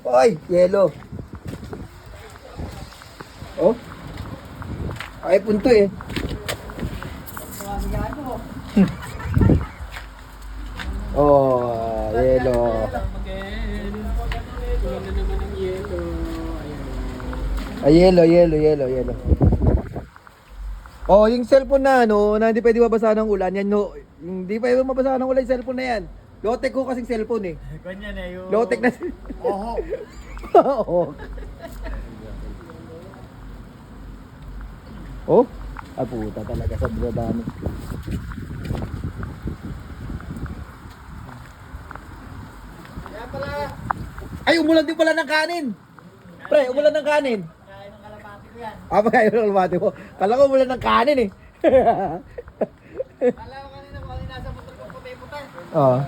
Oy, yelo. Oh. Ay, punto eh. Oh, yelo. Ay, yelo. Oh, yung cellphone na ano, na hindi pwede mabasa ng ulan, yan no. Hindi pwede mabasa ng ulan yung cellphone na yan. Low-tech ko kasing cellphone eh. Ganyan eh, yung... Low-tech na. Oho. Oo. Oh, ah puta talaga sa dami. Kaya pala, Ay, umulan din pala ng kanin. Pre, umulan ng kanin. kaya ng kalapati ko yan. Ah, magkaya ng almati mo. Kala ko umulan ng kanin eh. Kala ko kanina kung ano yung nasa motor ko puti-puti. Oo.